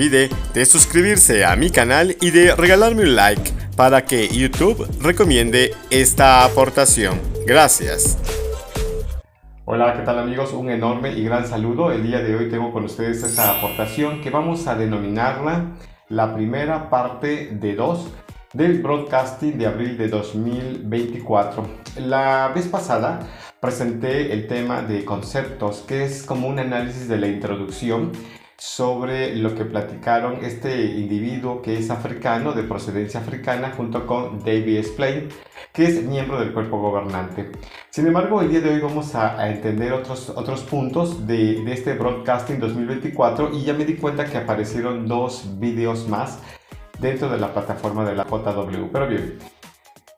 olvide de suscribirse a mi canal y de regalarme un like para que YouTube recomiende esta aportación. Gracias. Hola, ¿qué tal amigos? Un enorme y gran saludo. El día de hoy tengo con ustedes esta aportación que vamos a denominarla la primera parte de 2 del broadcasting de abril de 2024. La vez pasada presenté el tema de conceptos, que es como un análisis de la introducción sobre lo que platicaron este individuo que es africano, de procedencia africana, junto con David Splane, que es miembro del cuerpo gobernante. Sin embargo, el día de hoy vamos a entender otros puntos de este broadcasting 2024 y ya me di cuenta que aparecieron 2 videos más dentro de la plataforma de la JW. Pero bien,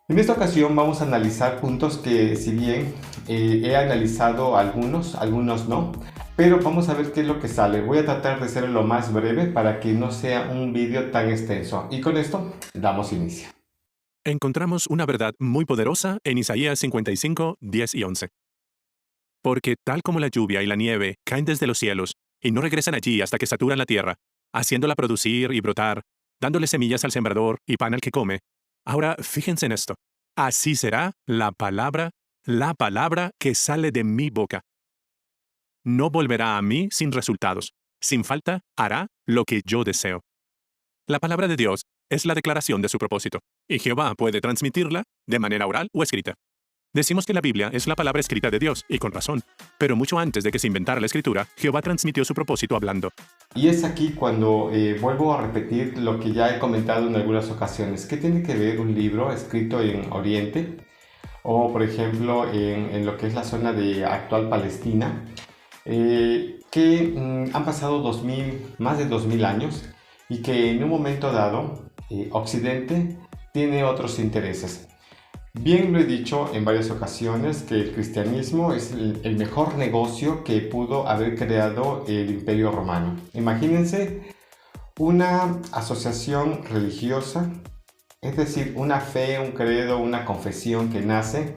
en esta ocasión vamos a analizar puntos que, si bien he analizado algunos no, pero vamos a ver qué es lo que sale. Voy a tratar de ser lo más breve para que no sea un vídeo tan extenso. Y con esto damos inicio. Encontramos una verdad muy poderosa en Isaías 55, 10 y 11. Porque tal como la lluvia y la nieve caen desde los cielos y no regresan allí hasta que saturan la tierra, haciéndola producir y brotar, dándole semillas al sembrador y pan al que come, ahora fíjense en esto. Así será la palabra que sale de mi boca. No volverá a mí sin resultados. Sin falta, hará lo que yo deseo. La palabra de Dios es la declaración de su propósito, y Jehová puede transmitirla de manera oral o escrita. Decimos que la Biblia es la palabra escrita de Dios, y con razón, pero mucho antes de que se inventara la escritura, Jehová transmitió su propósito hablando. Y es aquí cuando vuelvo a repetir lo que ya he comentado en algunas ocasiones. ¿Qué tiene que ver un libro escrito en Oriente? O, por ejemplo, en lo que es la zona de actual Palestina, que han pasado más de 2000 años y que en un momento dado Occidente tiene otros intereses. Bien lo he dicho en varias ocasiones que el cristianismo es el mejor negocio que pudo haber creado el Imperio Romano. Imagínense una asociación religiosa, es decir, una fe, un credo, una confesión que nace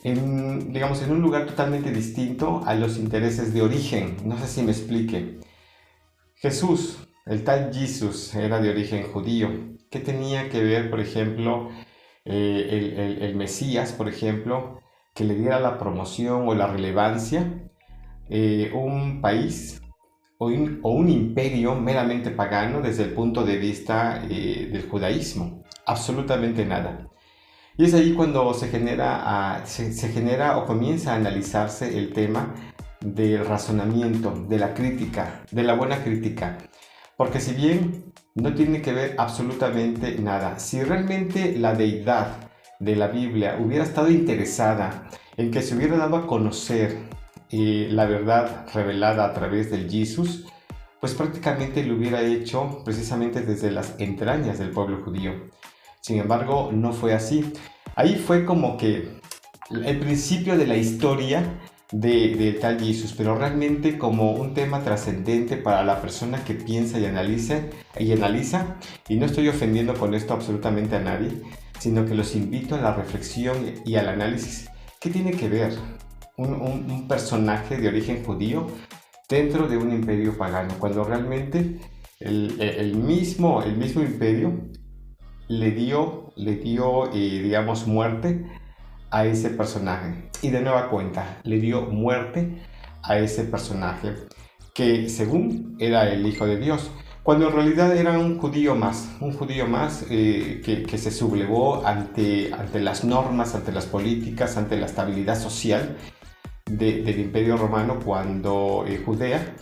digamos, en un lugar totalmente distinto a los intereses de origen. No sé si me explique. Jesús, el tal Jesús, era de origen judío. ¿Qué tenía que ver, por ejemplo, el Mesías, por ejemplo, que le diera la promoción o la relevancia un país o un imperio meramente pagano desde el punto de vista del judaísmo? Absolutamente nada. Y es ahí cuando se genera o comienza a analizarse el tema del razonamiento, de la crítica, de la buena crítica. Porque si bien no tiene que ver absolutamente nada, si realmente la deidad de la Biblia hubiera estado interesada en que se hubiera dado a conocer la verdad revelada a través del Jesús, pues prácticamente lo hubiera hecho precisamente desde las entrañas del pueblo judío. Sin embargo, no fue así. Ahí fue como que el principio de la historia de tal Jesús, pero realmente como un tema trascendente para la persona que piensa y analiza, y no estoy ofendiendo con esto absolutamente a nadie, sino que los invito a la reflexión y al análisis. ¿Qué tiene que ver un personaje de origen judío dentro de un imperio pagano, cuando realmente el mismo imperio le dio digamos, muerte a ese personaje? Y de nueva cuenta, le dio muerte a ese personaje que según era el Hijo de Dios, cuando en realidad era un judío más que se sublevó ante las normas, ante las políticas, ante la estabilidad social del Imperio Romano, cuando Judea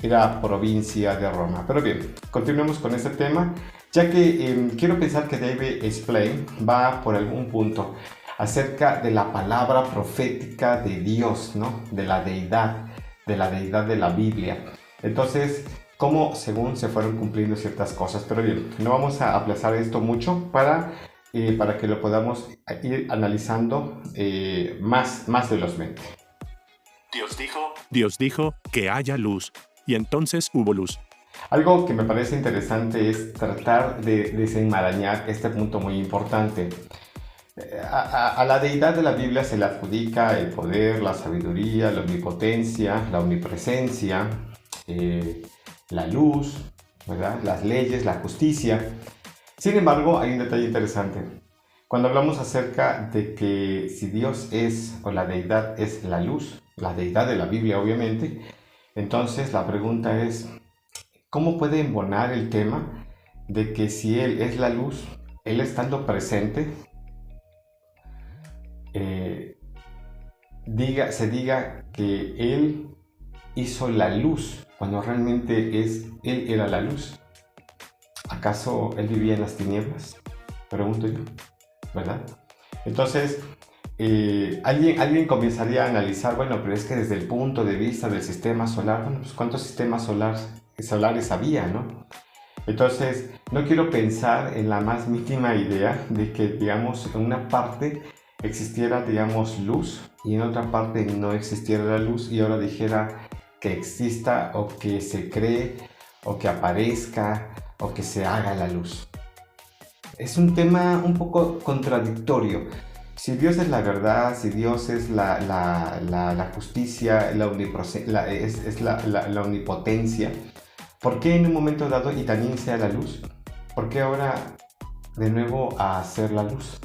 era provincia de Roma. Pero bien, continuemos con este tema, ya que quiero pensar que David Splane va por algún punto acerca de la palabra profética de Dios, ¿no? De la deidad de la Biblia. Entonces, cómo según se fueron cumpliendo ciertas cosas. Pero bien, no vamos a aplazar esto mucho para que lo podamos ir analizando más velozmente. Dios dijo que haya luz, y entonces hubo luz. Algo que me parece interesante es tratar de desenmarañar este punto muy importante. A la deidad de la Biblia se le adjudica el poder, la sabiduría, la omnipotencia, la omnipresencia, la luz, ¿verdad? Las leyes, la justicia. Sin embargo, hay un detalle interesante. Cuando hablamos acerca de que si Dios es, o la deidad es la luz, la deidad de la Biblia obviamente, entonces la pregunta es, ¿cómo puede embonar el tema de que si Él es la luz, Él estando presente, se diga que Él hizo la luz cuando realmente Él era la luz? ¿Acaso Él vivía en las tinieblas? Pregunto yo, ¿verdad? Entonces, alguien comenzaría a analizar, bueno, pero es que desde el punto de vista del sistema solar, bueno, pues ¿cuántos sistemas solares había, no? Entonces, no quiero pensar en la más mínima idea de que, digamos, en una parte existiera, digamos, luz y en otra parte no existiera la luz y ahora dijera que exista o que se cree o que aparezca o que se haga la luz. Es un tema un poco contradictorio. Si Dios es la verdad, si Dios es la justicia, la omnipotencia, ¿por qué en un momento dado y también sea la luz? ¿Por qué ahora de nuevo a hacer la luz?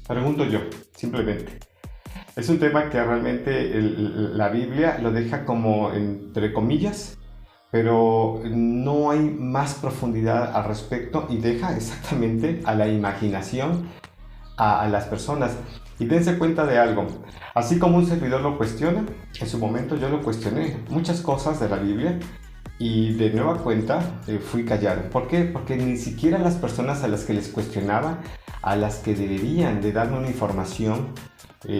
Pregunto yo, simplemente. Es un tema que realmente la Biblia lo deja como entre comillas, pero no hay más profundidad al respecto y deja exactamente a la imaginación a las personas. Y dense cuenta de algo, así como un servidor lo cuestiona, en su momento yo lo cuestioné, muchas cosas de la Biblia, y de nueva cuenta fui callado. ¿Por qué? Porque ni siquiera las personas a las que les cuestionaba, a las que deberían de darme una información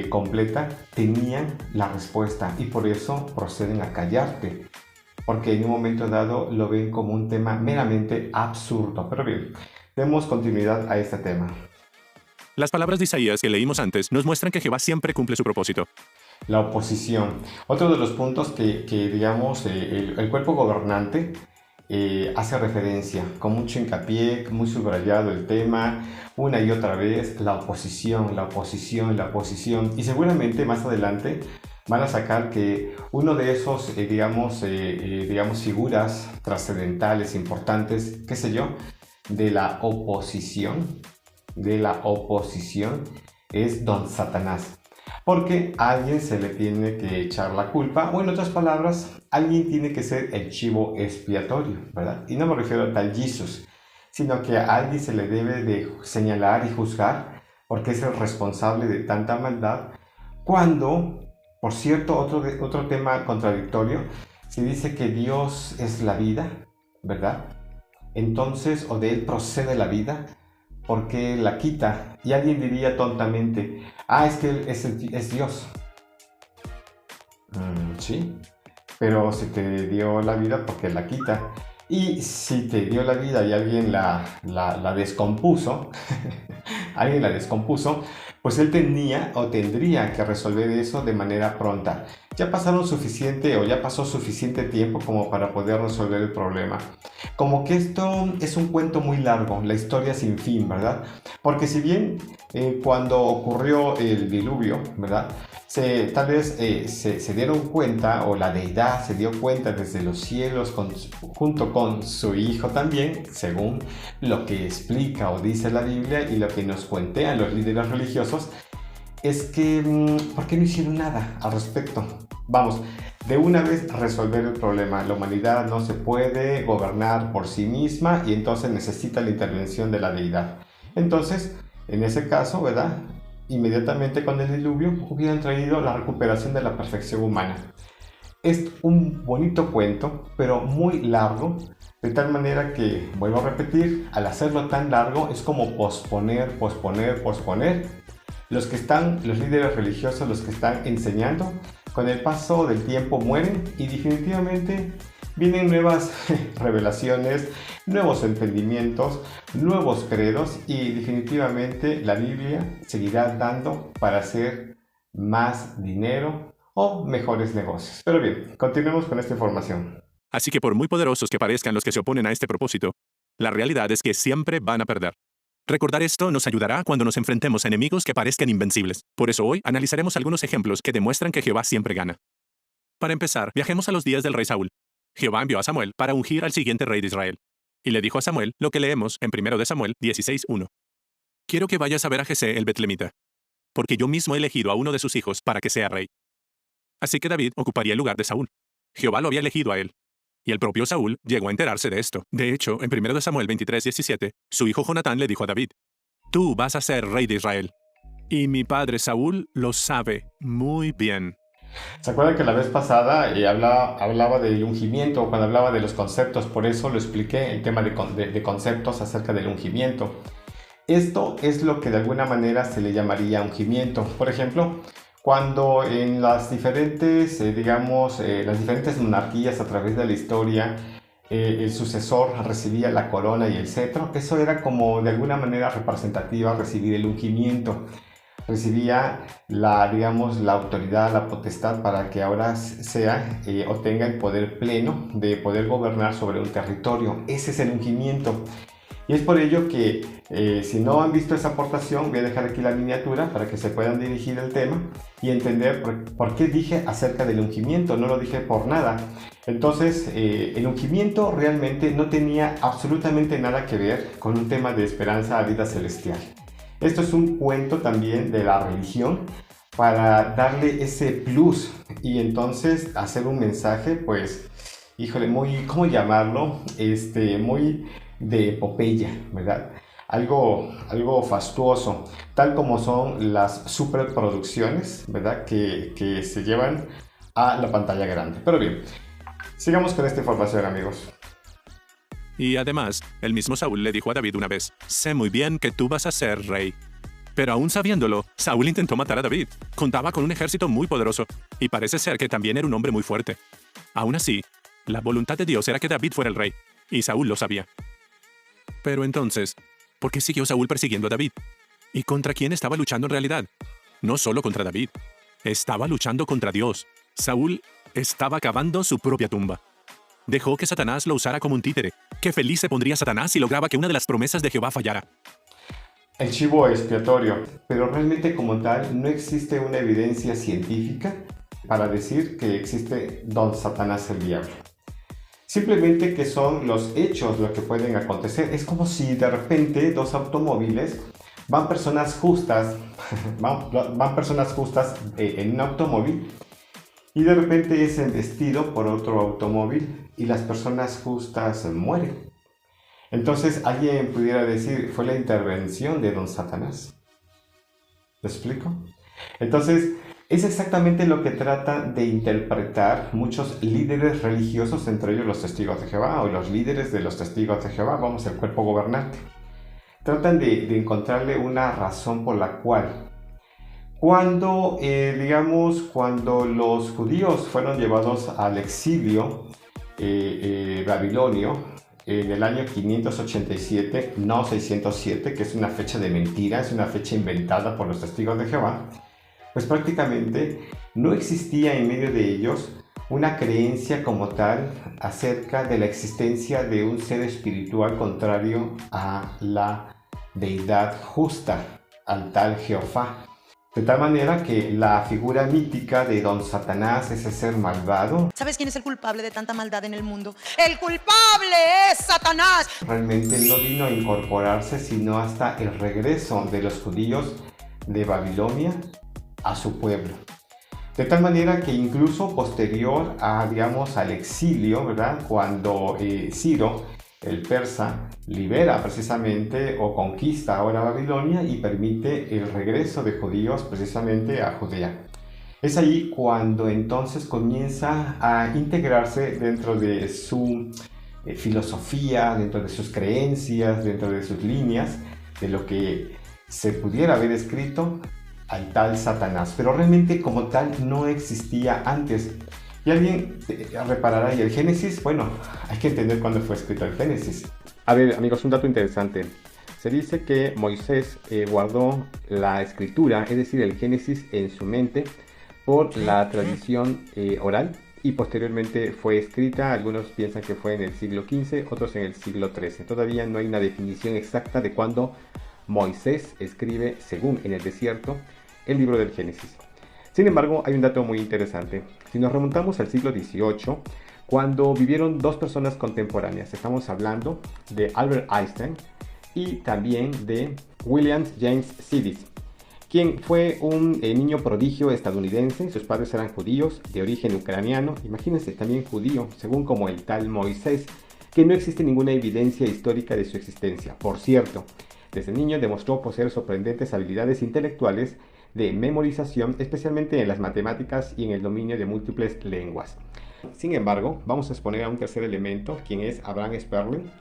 completa, tenían la respuesta y por eso proceden a callarte. Porque en un momento dado lo ven como un tema meramente absurdo. Pero bien, demos continuidad a este tema. Las palabras de Isaías que leímos antes nos muestran que Jehová siempre cumple su propósito. La oposición. Otro de los puntos que digamos, el cuerpo gobernante hace referencia, con mucho hincapié, muy subrayado el tema, una y otra vez, la oposición, la oposición, la oposición. Y seguramente más adelante van a sacar que uno de esos, digamos, figuras trascendentales, importantes, qué sé yo, de la oposición, es don Satanás. Porque a alguien se le tiene que echar la culpa, o en otras palabras, alguien tiene que ser el chivo expiatorio, ¿verdad? Y no me refiero a tal Jesús, sino que a alguien se le debe de señalar y juzgar porque es el responsable de tanta maldad, cuando, por cierto, otro tema contradictorio, se dice que Dios es la vida, ¿verdad? Entonces, o de Él procede la vida, ¿por qué la quita? Y alguien diría tontamente, es que Él es Dios. Sí, pero si te dio la vida, ¿por qué la quita? Y si te dio la vida y alguien la descompuso, alguien la descompuso, pues él tenía o tendría que resolver eso de manera pronta. Ya pasaron suficiente o ya pasó suficiente tiempo como para poder resolver el problema. Como que esto es un cuento muy largo, la historia sin fin, ¿verdad? Porque si bien cuando ocurrió el diluvio, ¿verdad? Tal vez se dieron cuenta, o la deidad se dio cuenta desde los cielos junto con su hijo también, según lo que explica o dice la Biblia y lo que nos cuentean los líderes religiosos, es que ¿por qué no hicieron nada al respecto? Vamos, de una vez resolver el problema. La humanidad no se puede gobernar por sí misma y entonces necesita la intervención de la deidad. Entonces, en ese caso, ¿verdad? Inmediatamente con el diluvio hubieran traído la recuperación de la perfección humana. Es un bonito cuento, pero muy largo, de tal manera que, vuelvo a repetir, al hacerlo tan largo es como posponer. Los líderes religiosos, los que están enseñando, con el paso del tiempo mueren y definitivamente vienen nuevas revelaciones, nuevos entendimientos, nuevos credos y definitivamente la Biblia seguirá dando para hacer más dinero o mejores negocios. Pero bien, continuemos con esta información. Así que por muy poderosos que parezcan los que se oponen a este propósito, la realidad es que siempre van a perder. Recordar esto nos ayudará cuando nos enfrentemos a enemigos que parezcan invencibles. Por eso hoy analizaremos algunos ejemplos que demuestran que Jehová siempre gana. Para empezar, viajemos a los días del rey Saúl. Jehová envió a Samuel para ungir al siguiente rey de Israel. y le dijo a Samuel lo que leemos en 1 de Samuel 16:1. Quiero que vayas a ver a Jesé el betlemita, porque yo mismo he elegido a uno de sus hijos para que sea rey. Así que David ocuparía el lugar de Saúl. Jehová lo había elegido a él. Y el propio Saúl llegó a enterarse de esto. De hecho, en 1 de Samuel 23:17, su hijo Jonatán le dijo a David, tú vas a ser rey de Israel. Y mi padre Saúl lo sabe muy bien. ¿Se acuerdan que la vez pasada hablaba del ungimiento, cuando hablaba de los conceptos? Por eso lo expliqué, el tema de conceptos acerca del ungimiento. Esto es lo que de alguna manera se le llamaría ungimiento. Por ejemplo, cuando en las diferentes, las diferentes monarquías a través de la historia, el sucesor recibía la corona y el cetro, eso era como de alguna manera representativa recibir el ungimiento. Recibía la autoridad, la potestad para que ahora sea o tenga el poder pleno de poder gobernar sobre un territorio. Ese es el ungimiento. Y es por ello que si no han visto esa aportación, voy a dejar aquí la miniatura para que se puedan dirigir el tema y entender por qué dije acerca del ungimiento. No lo dije por nada. Entonces, el ungimiento realmente no tenía absolutamente nada que ver con un tema de esperanza a vida celestial. Esto es un cuento también de la religión para darle ese plus y entonces hacer un mensaje, pues, híjole, muy, ¿cómo llamarlo? Muy de epopeya, ¿verdad? Algo fastuoso, tal como son las superproducciones, ¿verdad? Que se llevan a la pantalla grande. Pero bien, sigamos con esta información, amigos. Y además, el mismo Saúl le dijo a David una vez, sé muy bien que tú vas a ser rey. Pero aún sabiéndolo, Saúl intentó matar a David. Contaba con un ejército muy poderoso, y parece ser que también era un hombre muy fuerte. Aún así, la voluntad de Dios era que David fuera el rey, y Saúl lo sabía. Pero entonces, ¿por qué siguió Saúl persiguiendo a David? ¿Y contra quién estaba luchando en realidad? No solo contra David, estaba luchando contra Dios. Saúl estaba cavando su propia tumba. Dejó que Satanás lo usara como un títere. Qué feliz se pondría Satanás si lograba que una de las promesas de Jehová fallara. El chivo expiatorio, pero realmente como tal no existe una evidencia científica para decir que existe don Satanás el diablo. Simplemente que son los hechos lo que pueden acontecer. Es como si de repente dos automóviles van personas justas en un automóvil y de repente es embestido por otro automóvil y las personas justas mueren. Entonces alguien pudiera decir, fue la intervención de don Satanás. ¿Lo explico? Entonces, es exactamente lo que tratan de interpretar muchos líderes religiosos, entre ellos los testigos de Jehová o los líderes de los testigos de Jehová, el cuerpo gobernante. Tratan de encontrarle una razón por la cual, cuando los judíos fueron llevados al exilio babilonio, en el año 587, no 607, que es una fecha de mentira, es una fecha inventada por los testigos de Jehová, pues prácticamente no existía en medio de ellos una creencia como tal acerca de la existencia de un ser espiritual contrario a la deidad justa, al tal Jehová. De tal manera que la figura mítica de don Satanás, ese ser malvado, ¿sabes quién es el culpable de tanta maldad en el mundo? ¡El culpable es Satanás! Realmente no vino a incorporarse sino hasta el regreso de los judíos de Babilonia a su pueblo. De tal manera que incluso posterior al exilio, ¿verdad? Cuando Ciro, el persa, libera precisamente o conquista ahora Babilonia y permite el regreso de judíos precisamente a Judea. Es ahí cuando entonces comienza a integrarse dentro de su filosofía, dentro de sus creencias, dentro de sus líneas, de lo que se pudiera haber escrito al tal Satanás. Pero realmente como tal no existía antes. Y alguien reparará, ¿y el Génesis? Bueno, hay que entender cuándo fue escrito el Génesis. A ver, amigos, un dato interesante. Se dice que Moisés guardó la escritura, es decir, el Génesis, en su mente por la tradición oral y posteriormente fue escrita. Algunos piensan que fue en el siglo XV, otros en el siglo XIII. Todavía no hay una definición exacta de cuándo Moisés escribe, según en el desierto, el libro del Génesis. Sin embargo, hay un dato muy interesante. Si nos remontamos al siglo XVIII, cuando vivieron dos personas contemporáneas. Estamos hablando de Albert Einstein y también de William James Sidis, quien fue un niño prodigio estadounidense. Sus padres eran judíos de origen ucraniano, imagínense, también judío, según como el tal Moisés, que no existe ninguna evidencia histórica de su existencia. Por cierto, desde niño demostró poseer sorprendentes habilidades intelectuales de memorización, especialmente en las matemáticas y en el dominio de múltiples lenguas. Sin embargo, vamos a exponer a un tercer elemento, quien es Abraham Sperling,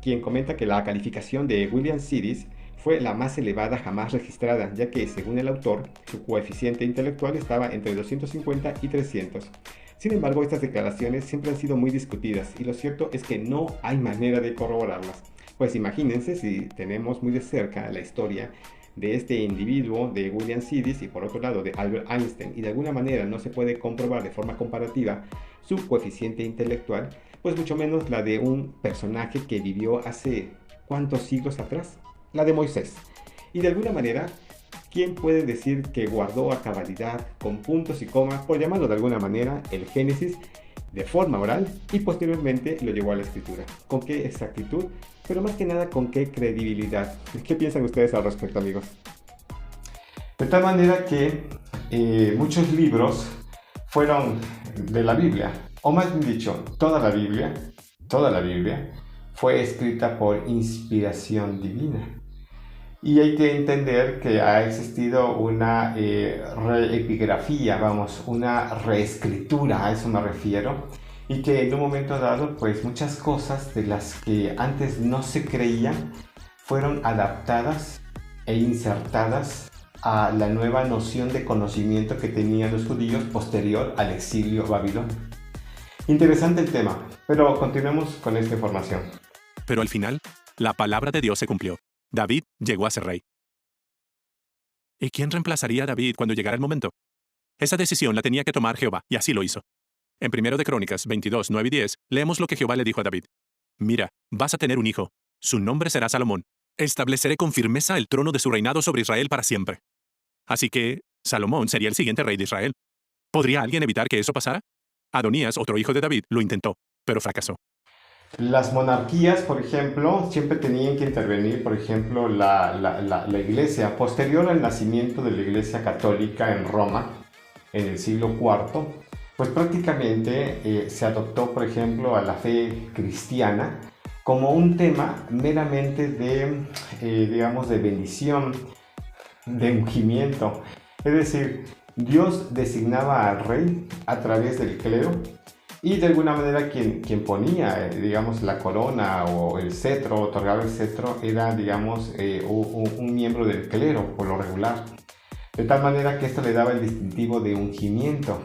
quien comenta que la calificación de William Sidis fue la más elevada jamás registrada, ya que, según el autor, su coeficiente intelectual estaba entre 250 y 300. Sin embargo, estas declaraciones siempre han sido muy discutidas y lo cierto es que no hay manera de corroborarlas. Pues imagínense si tenemos muy de cerca la historia de este individuo, de William Sidis, y por otro lado de Albert Einstein, y de alguna manera no se puede comprobar de forma comparativa su coeficiente intelectual, pues mucho menos la de un personaje que vivió hace ¿cuántos siglos atrás? La de Moisés. Y de alguna manera, ¿quién puede decir que guardó a cabalidad, con puntos y comas, por llamarlo de alguna manera, el Génesis de forma oral y posteriormente lo llevó a la escritura? ¿Con qué exactitud? Pero más que nada, ¿con qué credibilidad? ¿Qué piensan ustedes al respecto, amigos? De tal manera que muchos libros fueron de la Biblia, o más bien dicho, toda la Biblia fue escrita por inspiración divina. Y hay que entender que ha existido una reepigrafía, una reescritura, a eso me refiero, y que en un momento dado, pues muchas cosas de las que antes no se creían fueron adaptadas e insertadas a la nueva noción de conocimiento que tenían los judíos posterior al exilio babilonio. Interesante el tema, pero continuemos con esta información. Pero al final, la palabra de Dios se cumplió. David llegó a ser rey. ¿Y quién reemplazaría a David cuando llegara el momento? Esa decisión la tenía que tomar Jehová, y así lo hizo. En 1 de Crónicas 22, 9 y 10, leemos lo que Jehová le dijo a David. Mira, vas a tener un hijo. Su nombre será Salomón. Estableceré con firmeza el trono de su reinado sobre Israel para siempre. Así que, Salomón sería el siguiente rey de Israel. ¿Podría alguien evitar que eso pasara? Adonías, otro hijo de David, lo intentó, pero fracasó. Las monarquías, por ejemplo, siempre tenían que intervenir, por ejemplo, la iglesia. Posterior al nacimiento de la iglesia católica en Roma, en el siglo IV, pues prácticamente se adoptó, por ejemplo, a la fe cristiana como un tema meramente de, de bendición, de ungimiento. Es decir, Dios designaba al rey a través del clero, y de alguna manera quien ponía, la corona o el cetro, otorgaba el cetro, era, un miembro del clero, por lo regular. De tal manera que esto le daba el distintivo de ungimiento.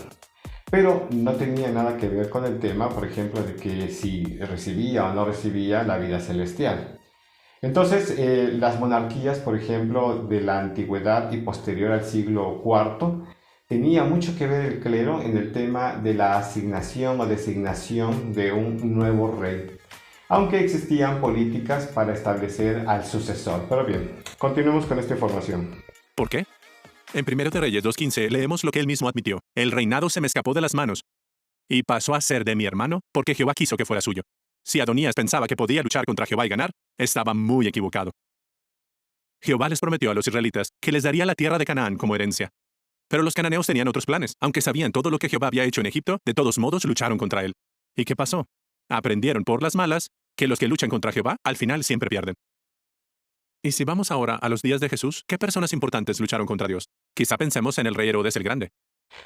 Pero no tenía nada que ver con el tema, por ejemplo, de que si recibía o no recibía la vida celestial. Entonces, las monarquías, por ejemplo, de la antigüedad y posterior al siglo IV, tenía mucho que ver el clero en el tema de la asignación o designación de un nuevo rey, aunque existían políticas para establecer al sucesor. Pero bien, continuemos con esta información. ¿Por qué? En 1 de Reyes 2.15 leemos lo que él mismo admitió. El reinado se me escapó de las manos y pasó a ser de mi hermano porque Jehová quiso que fuera suyo. Si Adonías pensaba que podía luchar contra Jehová y ganar, estaba muy equivocado. Jehová les prometió a los israelitas que les daría la tierra de Canaán como herencia. Pero los cananeos tenían otros planes. Aunque sabían todo lo que Jehová había hecho en Egipto, de todos modos lucharon contra él. ¿Y qué pasó? Aprendieron por las malas que los que luchan contra Jehová al final siempre pierden. Y si vamos ahora a los días de Jesús, ¿qué personas importantes lucharon contra Dios? Quizá pensemos en el rey Herodes el Grande.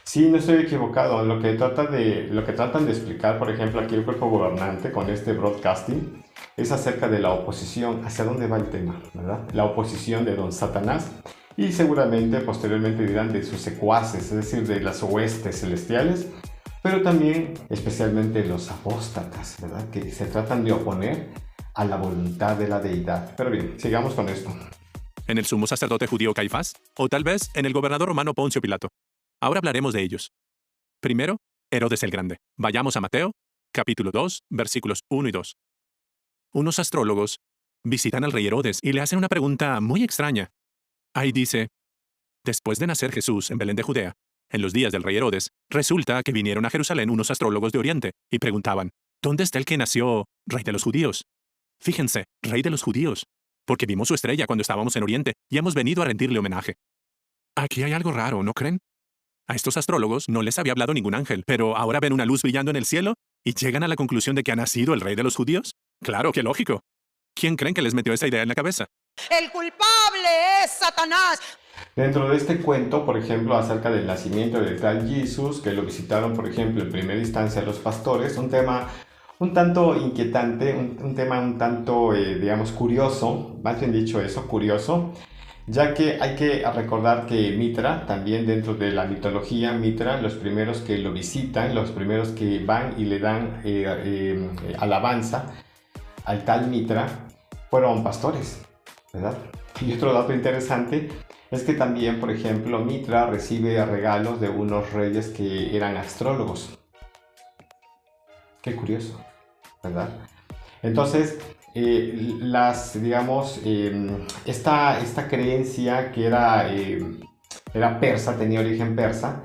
Sí, no estoy equivocado. Lo que tratan de explicar, por ejemplo, aquí el cuerpo gobernante con este broadcasting, es acerca de la oposición. ¿Hacia dónde va el tema, verdad? La oposición de don Satanás. Y seguramente posteriormente dirán de sus secuaces, es decir, de las huestes celestiales, pero también especialmente los apóstatas, ¿verdad? Que se tratan de oponer a la voluntad de la deidad. Pero bien, sigamos con esto. ¿En el sumo sacerdote judío Caifás? ¿O tal vez en el gobernador romano Poncio Pilato? Ahora hablaremos de ellos. Primero, Herodes el Grande. Vayamos a Mateo, capítulo 2, versículos 1 y 2. Unos astrólogos visitan al rey Herodes y le hacen una pregunta muy extraña. Ahí dice, después de nacer Jesús en Belén de Judea, En los días del rey Herodes, resulta que vinieron a Jerusalén unos astrólogos de Oriente y preguntaban, ¿dónde está el que nació rey de los judíos? Fíjense, rey de los judíos, porque vimos su estrella cuando estábamos en Oriente y hemos venido a rendirle homenaje. Aquí hay algo raro, ¿no creen? A estos astrólogos no les había hablado ningún ángel, pero ahora ven una luz brillando en el cielo y llegan a la conclusión de que ha nacido el rey de los judíos. Claro, qué lógico. ¿Quién creen que les metió esa idea en la cabeza? El culpable es Satanás. Dentro de este cuento, por ejemplo, acerca del nacimiento del tal Jesús, que lo visitaron, por ejemplo, en primera instancia los pastores, un tema un tanto inquietante, un tema un tanto, digamos, curioso, más bien dicho eso, curioso, ya que hay que recordar que Mitra, también dentro de la mitología, Mitra, los primeros que lo visitan, los primeros que van y le dan alabanza al tal Mitra, fueron pastores, ¿verdad? Y otro dato interesante es que también, por ejemplo, Mitra recibe regalos de unos reyes que eran astrólogos. Qué curioso, ¿verdad? Entonces, digamos, esta creencia que era persa, tenía origen persa,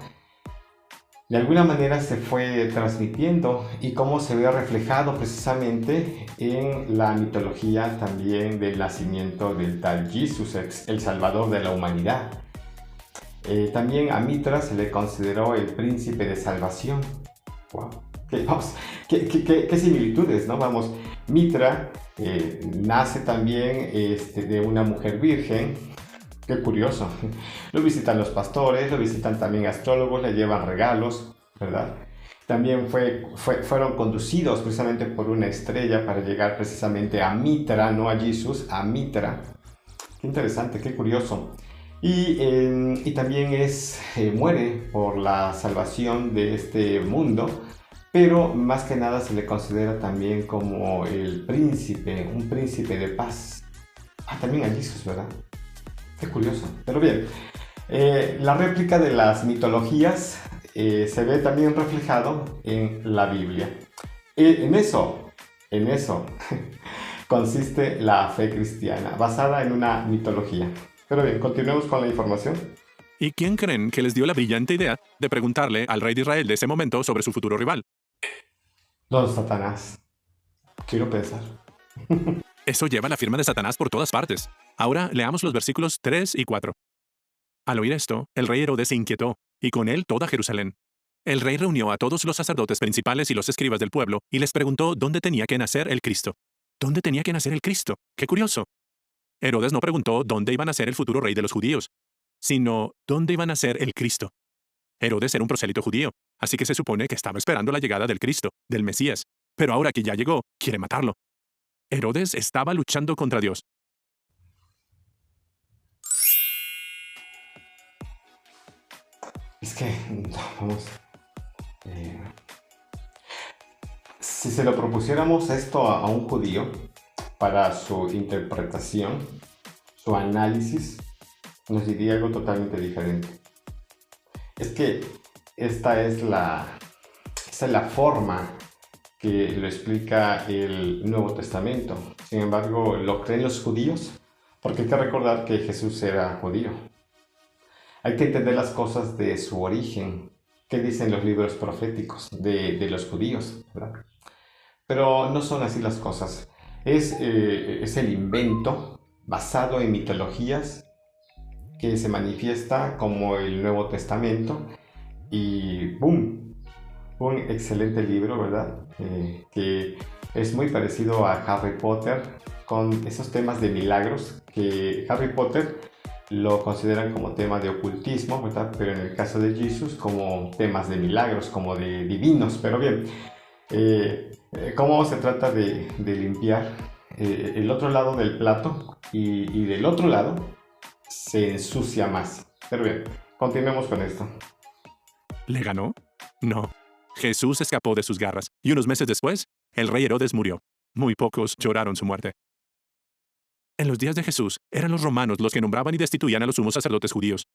de alguna manera se fue transmitiendo y cómo se ve reflejado precisamente en la mitología también del nacimiento del tal Jesús, el Salvador de la humanidad. También a Mitra se le consideró el príncipe de salvación. Wow. Qué similitudes, ¿no? Vamos, Mitra nace también de una mujer virgen. Qué curioso. Lo visitan los pastores, lo visitan también astrólogos, le llevan regalos, ¿verdad? También fueron conducidos precisamente por una estrella para llegar precisamente a Mitra, no a Jesús, a Mitra. Qué interesante, qué curioso. Y también muere por la salvación de este mundo, pero más que nada se le considera también como el príncipe, un príncipe de paz. También a Jesús, ¿verdad? Qué curioso. Pero bien, la réplica de las mitologías se ve también reflejado en la Biblia. En eso consiste la fe cristiana, basada en una mitología. Pero bien, continuemos con la información. ¿Y quién creen que les dio la brillante idea de preguntarle al rey de Israel de ese momento sobre su futuro rival? Don Satanás. Quiero pensar. Eso lleva la firma de Satanás por todas partes. Ahora leamos los versículos 3 y 4. Al oír esto, el rey Herodes se inquietó, y con él toda Jerusalén. El rey reunió a todos los sacerdotes principales y los escribas del pueblo, y les preguntó dónde tenía que nacer el Cristo. ¿Dónde tenía que nacer el Cristo? ¡Qué curioso! Herodes no preguntó dónde iba a nacer el futuro rey de los judíos, sino dónde iba a nacer el Cristo. Herodes era un prosélito judío, así que se supone que estaba esperando la llegada del Cristo, del Mesías. Pero ahora que ya llegó, quiere matarlo. Herodes estaba luchando contra Dios. Es que, vamos, si se lo propusiéramos esto a un judío para su interpretación, su análisis, nos diría algo totalmente diferente. Es que esta es la forma que lo explica el Nuevo Testamento. Sin embargo, ¿lo creen los judíos? Porque hay que recordar que Jesús era judío. Hay que entender las cosas de su origen. ¿Qué dicen los libros proféticos de los judíos? ¿Verdad? Pero no son así las cosas. Es el invento basado en mitologías que se manifiesta como el Nuevo Testamento. Y ¡boom! Un excelente libro, ¿verdad? Que es muy parecido a Harry Potter, con esos temas de milagros, que Harry Potter lo consideran como tema de ocultismo, ¿verdad? Pero en el caso de Jesús como temas de milagros, como de divinos. Pero bien, ¿cómo se trata de limpiar el otro lado del plato? Y del otro lado se ensucia más. Pero bien, continuemos con esto. ¿Le ganó? No. Jesús escapó de sus garras, y unos meses después, el rey Herodes murió. Muy pocos lloraron su muerte. En los días de Jesús, eran los romanos los que nombraban y destituían a los sumos sacerdotes judíos.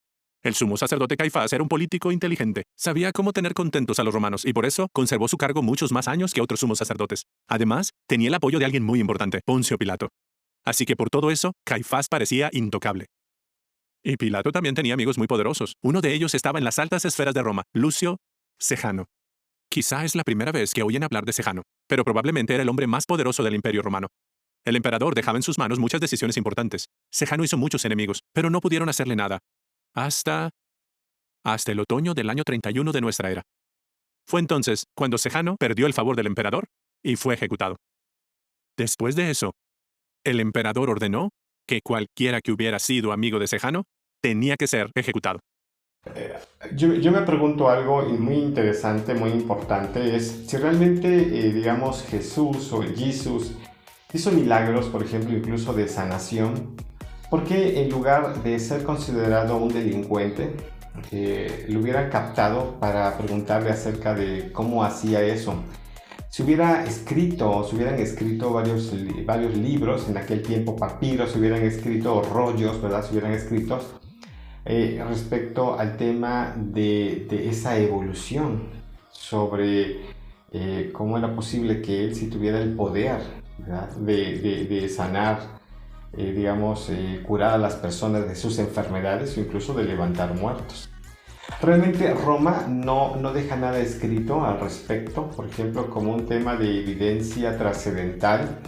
El sumo sacerdote Caifás era un político inteligente. Sabía cómo tener contentos a los romanos y por eso conservó su cargo muchos más años que otros sumos sacerdotes. Además, tenía el apoyo de alguien muy importante, Poncio Pilato. Así que por todo eso, Caifás parecía intocable. Y Pilato también tenía amigos muy poderosos. Uno de ellos estaba en las altas esferas de Roma, Lucio Sejano. Quizá es la primera vez que oyen hablar de Sejano, pero probablemente era el hombre más poderoso del Imperio Romano. El emperador dejaba en sus manos muchas decisiones importantes. Sejano hizo muchos enemigos, pero no pudieron hacerle nada. Hasta el otoño del año 31 de nuestra era. Fue entonces cuando Sejano perdió el favor del emperador y fue ejecutado. Después de eso, el emperador ordenó que cualquiera que hubiera sido amigo de Sejano tenía que ser ejecutado. Yo me pregunto algo muy interesante, muy importante, es si realmente, digamos, Jesús o Jesús hizo milagros, por ejemplo, incluso de sanación, ¿por qué en lugar de ser considerado un delincuente, lo hubieran captado para preguntarle acerca de cómo hacía eso? Si hubieran escrito varios libros, en aquel tiempo papiros, si hubieran escrito rollos, ¿verdad? Si hubieran escrito respecto al tema de esa evolución, sobre cómo era posible que él, si tuviera el poder, ¿verdad?, de sanar, curar a las personas de sus enfermedades o incluso de levantar muertos. Realmente Roma no deja nada escrito al respecto, por ejemplo, como un tema de evidencia trascendental,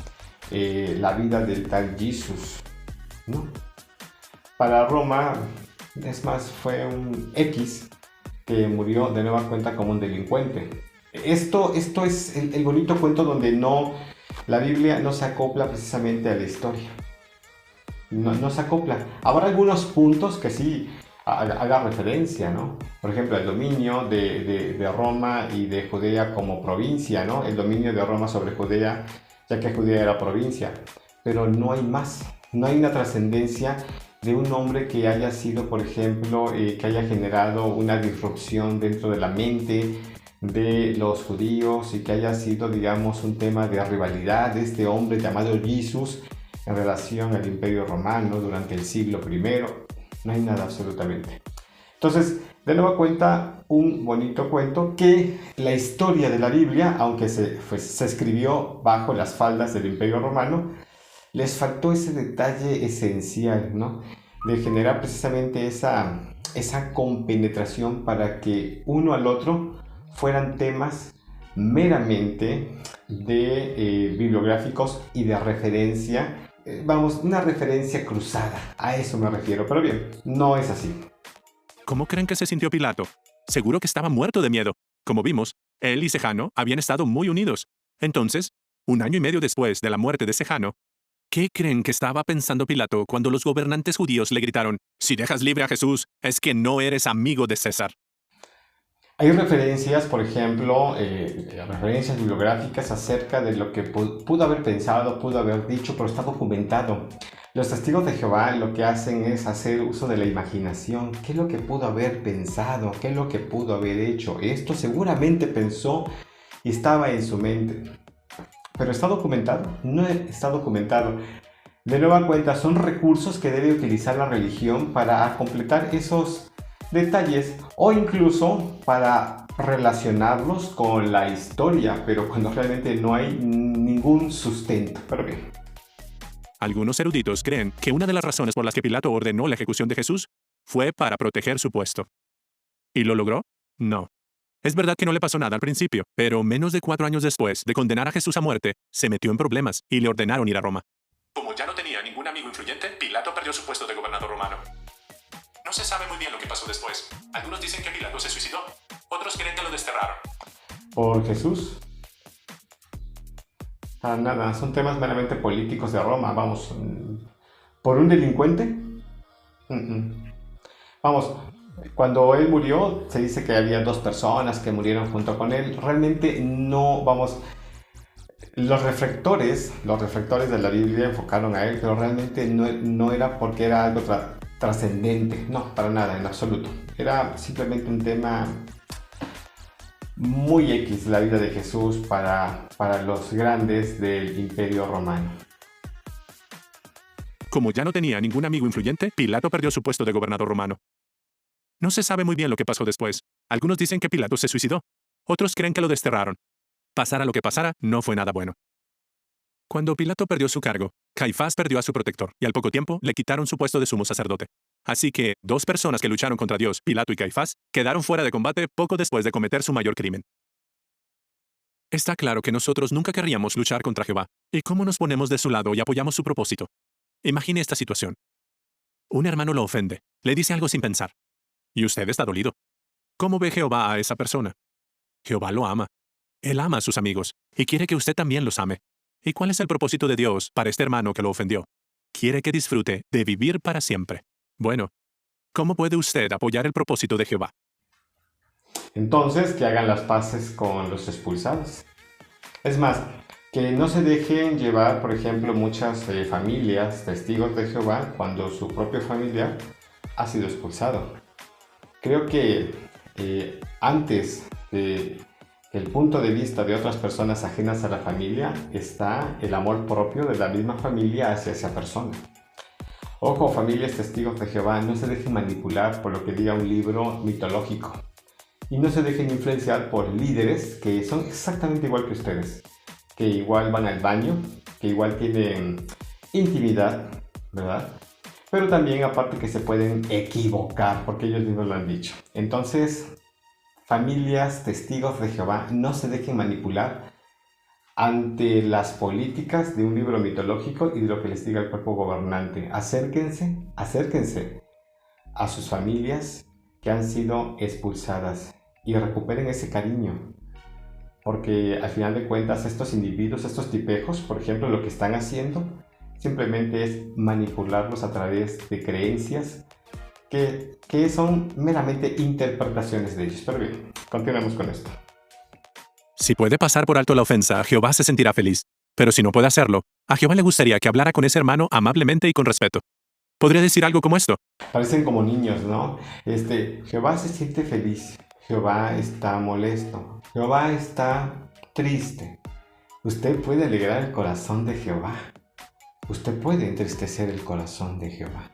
la vida del tal Jesús, ¿no? Para Roma, es más, fue un X que murió de nueva cuenta como un delincuente. Esto es el bonito cuento donde la Biblia no se acopla precisamente a la historia. No se acopla. Habrá algunos puntos que sí haga referencia, ¿no? Por ejemplo, el dominio de Roma y de Judea como provincia, ¿no? El dominio de Roma sobre Judea, ya que Judea era provincia. Pero no hay más. No hay una trascendencia de un hombre que haya sido, por ejemplo, que haya generado una disrupción dentro de la mente de los judíos y que haya sido, digamos, un tema de rivalidad de este hombre llamado Jesús en relación al Imperio Romano durante el siglo I. No hay nada absolutamente. Entonces, de nueva cuenta, un bonito cuento que la historia de la Biblia, aunque se escribió bajo las faldas del Imperio Romano, les faltó ese detalle esencial, ¿no? De generar precisamente esa compenetración para que uno al otro fueran temas meramente bibliográficos y de referencia, una referencia cruzada, a eso me refiero, pero bien, no es así. ¿Cómo creen que se sintió Pilato? Seguro que estaba muerto de miedo. Como vimos, él y Sejano habían estado muy unidos. Entonces, 1 año y medio después de la muerte de Sejano, ¿qué creen que estaba pensando Pilato cuando los gobernantes judíos le gritaron: "Si dejas libre a Jesús, es que no eres amigo de César"? Hay referencias, por ejemplo, referencias bibliográficas acerca de lo que pudo haber pensado, pudo haber dicho, pero está documentado. Los testigos de Jehová lo que hacen es hacer uso de la imaginación. ¿Qué es lo que pudo haber pensado? ¿Qué es lo que pudo haber hecho? Esto seguramente pensó y estaba en su mente. ¿Pero está documentado? No está documentado. De nueva cuenta, son recursos que debe utilizar la religión para completar esos detalles o incluso para relacionarlos con la historia, pero cuando realmente no hay ningún sustento. Pero bien. Algunos eruditos creen que una de las razones por las que Pilato ordenó la ejecución de Jesús fue para proteger su puesto. ¿Y lo logró? No. Es verdad que no le pasó nada al principio, pero menos de 4 años después de condenar a Jesús a muerte, se metió en problemas y le ordenaron ir a Roma. Como ya no tenía ningún amigo influyente, Pilato perdió su puesto de gobernador romano. No se sabe muy bien lo que pasó después. Algunos dicen que Pilato se suicidó, otros creen que lo desterraron. ¿Por Jesús? Nada, son temas meramente políticos de Roma, vamos. ¿Por un delincuente? Vamos, cuando él murió, se dice que había 2 personas que murieron junto con él. Realmente no, vamos, los reflectores de la Biblia enfocaron a él, pero realmente no era porque era algo trascendente, no, para nada, en absoluto. Era simplemente un tema muy X, la vida de Jesús para los grandes del Imperio Romano. Como ya no tenía ningún amigo influyente, Pilato perdió su puesto de gobernador romano. No se sabe muy bien lo que pasó después. Algunos dicen que Pilato se suicidó, otros creen que lo desterraron. Pasara lo que pasara, no fue nada bueno. Cuando Pilato perdió su cargo, Caifás perdió a su protector y al poco tiempo le quitaron su puesto de sumo sacerdote. Así que 2 personas que lucharon contra Dios, Pilato y Caifás, quedaron fuera de combate poco después de cometer su mayor crimen. Está claro que nosotros nunca querríamos luchar contra Jehová. ¿Y cómo nos ponemos de su lado y apoyamos su propósito? Imagine esta situación. Un hermano lo ofende, le dice algo sin pensar. Y usted está dolido. ¿Cómo ve Jehová a esa persona? Jehová lo ama. Él ama a sus amigos y quiere que usted también los ame. ¿Y cuál es el propósito de Dios para este hermano que lo ofendió? Quiere que disfrute de vivir para siempre. Bueno, ¿cómo puede usted apoyar el propósito de Jehová? Entonces, que hagan las paces con los expulsados. Es más, que no se dejen llevar, por ejemplo, muchas familias, testigos de Jehová, cuando su propio familiar ha sido expulsado. Creo que antes del punto de vista de otras personas ajenas a la familia está el amor propio de la misma familia hacia esa persona. Ojo, familias testigos de Jehová, no se dejen manipular por lo que diga un libro mitológico. Y no se dejen influenciar por líderes que son exactamente igual que ustedes, que igual van al baño, que igual tienen intimidad, ¿verdad? Pero también aparte que se pueden equivocar, porque ellos mismos lo han dicho. Entonces, familias testigos de Jehová, no se dejen manipular ante las políticas de un libro mitológico y de lo que les diga el cuerpo gobernante. Acérquense a sus familias que han sido expulsadas y recuperen ese cariño, porque al final de cuentas estos individuos, estos tipejos, por ejemplo, lo que están haciendo simplemente es manipularlos a través de creencias que son meramente interpretaciones de ellos. Pero bien, continuemos con esto. Si puede pasar por alto la ofensa, Jehová se sentirá feliz. Pero si no puede hacerlo, a Jehová le gustaría que hablara con ese hermano amablemente y con respeto. ¿Podría decir algo como esto? Parecen como niños, ¿no? Jehová se siente feliz, Jehová está molesto, Jehová está triste. Usted puede alegrar el corazón de Jehová. Usted puede entristecer el corazón de Jehová.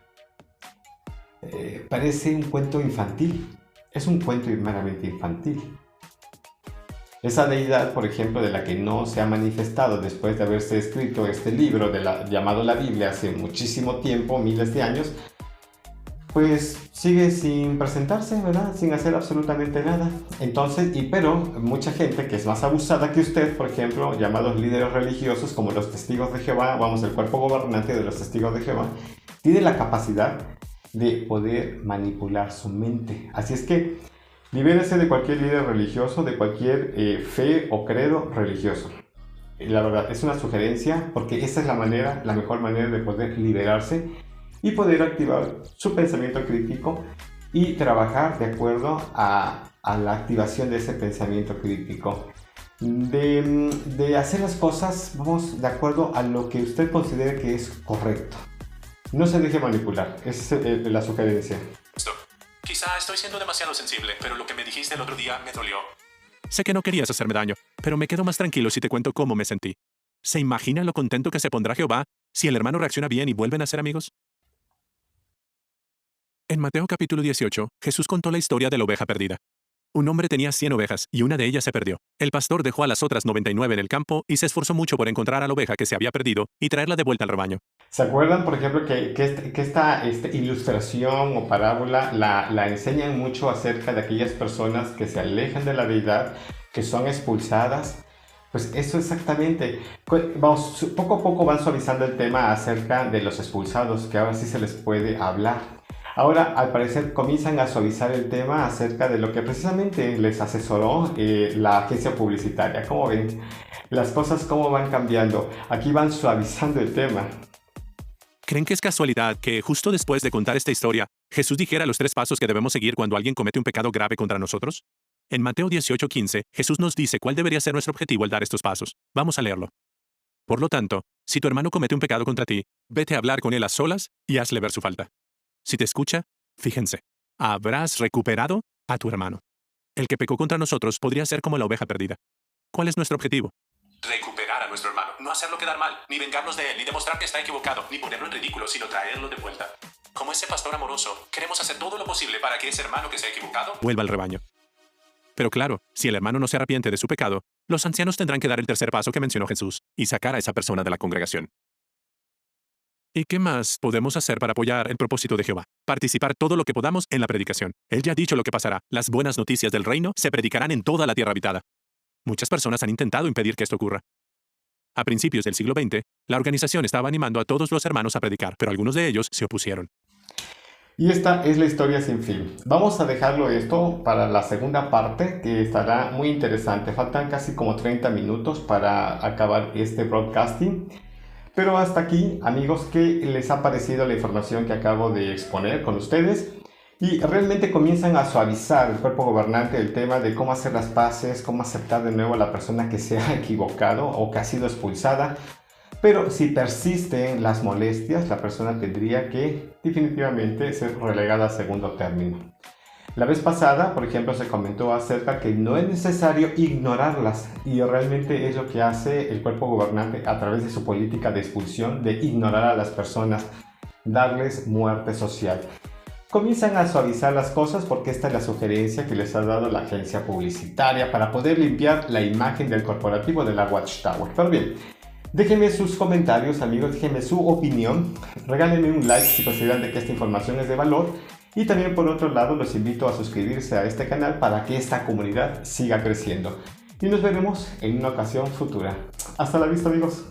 Parece un cuento infantil. Es un cuento meramente infantil. Esa deidad, por ejemplo, de la que no se ha manifestado después de haberse escrito este libro llamado la Biblia hace muchísimo tiempo, miles de años, pues sigue sin presentarse, ¿verdad? Sin hacer absolutamente nada. Entonces, pero mucha gente que es más abusada que usted, por ejemplo, llamados líderes religiosos como los testigos de Jehová, vamos, el cuerpo gobernante de los testigos de Jehová, tiene la capacidad de poder manipular su mente. Así es que libérese de cualquier líder religioso, de cualquier fe o credo religioso. La verdad, es una sugerencia porque esa es la mejor manera de poder liberarse y poder activar su pensamiento crítico y trabajar de acuerdo a la activación de ese pensamiento crítico. De hacer las cosas, vamos, de acuerdo a lo que usted considere que es correcto. No se deje manipular, esa es la sugerencia. Quizá estoy siendo demasiado sensible, pero lo que me dijiste el otro día me dolió. Sé que no querías hacerme daño, pero me quedo más tranquilo si te cuento cómo me sentí. ¿Se imagina lo contento que se pondrá Jehová si el hermano reacciona bien y vuelven a ser amigos? En Mateo capítulo 18, Jesús contó la historia de la oveja perdida. Un hombre tenía 100 ovejas y una de ellas se perdió. El pastor dejó a las otras 99 en el campo y se esforzó mucho por encontrar a la oveja que se había perdido y traerla de vuelta al rebaño. ¿Se acuerdan, por ejemplo, que esta ilustración o parábola la enseñan mucho acerca de aquellas personas que se alejan de la deidad, que son expulsadas? Pues eso exactamente. Vamos, poco a poco van suavizando el tema acerca de los expulsados, que ahora sí se les puede hablar. Ahora, al parecer, comienzan a suavizar el tema acerca de lo que precisamente les asesoró la agencia publicitaria. ¿Cómo ven? Las cosas cómo van cambiando. Aquí van suavizando el tema. ¿Creen que es casualidad que justo después de contar esta historia, Jesús dijera los 3 pasos que debemos seguir cuando alguien comete un pecado grave contra nosotros? En Mateo 18:15, Jesús nos dice cuál debería ser nuestro objetivo al dar estos pasos. Vamos a leerlo. Por lo tanto, si tu hermano comete un pecado contra ti, vete a hablar con él a solas y hazle ver su falta. Si te escucha, fíjense, habrás recuperado a tu hermano. El que pecó contra nosotros podría ser como la oveja perdida. ¿Cuál es nuestro objetivo? Recuperar a nuestro hermano, no hacerlo quedar mal, ni vengarnos de él, ni demostrar que está equivocado, ni ponerlo en ridículo, sino traerlo de vuelta. Como ese pastor amoroso, queremos hacer todo lo posible para que ese hermano que se ha equivocado vuelva al rebaño. Pero claro, si el hermano no se arrepiente de su pecado, los ancianos tendrán que dar el tercer paso que mencionó Jesús y sacar a esa persona de la congregación. ¿Y qué más podemos hacer para apoyar el propósito de Jehová? Participar todo lo que podamos en la predicación. Él ya ha dicho lo que pasará. Las buenas noticias del reino se predicarán en toda la tierra habitada. Muchas personas han intentado impedir que esto ocurra. A principios del siglo XX, la organización estaba animando a todos los hermanos a predicar, pero algunos de ellos se opusieron. Y esta es la historia sin fin. Vamos a dejarlo esto para la segunda parte, que estará muy interesante. Faltan casi como 30 minutos para acabar este broadcasting. Pero hasta aquí, amigos, ¿qué les ha parecido la información que acabo de exponer con ustedes? Y realmente comienzan a suavizar el cuerpo gobernante el tema de cómo hacer las paces, cómo aceptar de nuevo a la persona que se ha equivocado o que ha sido expulsada. Pero si persisten las molestias, la persona tendría que definitivamente ser relegada a segundo término. La vez pasada, por ejemplo, se comentó acerca que no es necesario ignorarlas, y realmente es lo que hace el cuerpo gobernante a través de su política de expulsión, de ignorar a las personas, darles muerte social. Comienzan a suavizar las cosas porque esta es la sugerencia que les ha dado la agencia publicitaria para poder limpiar la imagen del corporativo de la Watchtower. Pero bien, déjenme sus comentarios, amigos, déjenme su opinión, regálenme un like si consideran de que esta información es de valor, y también por otro lado los invito a suscribirse a este canal para que esta comunidad siga creciendo. Y nos veremos en una ocasión futura. Hasta la vista, amigos.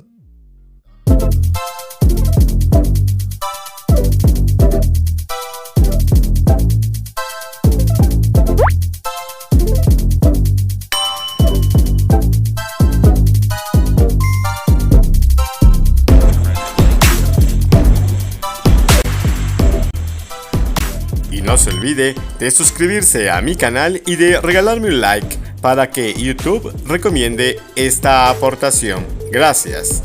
No se olvide de suscribirse a mi canal y de regalarme un like para que YouTube recomiende esta aportación. Gracias.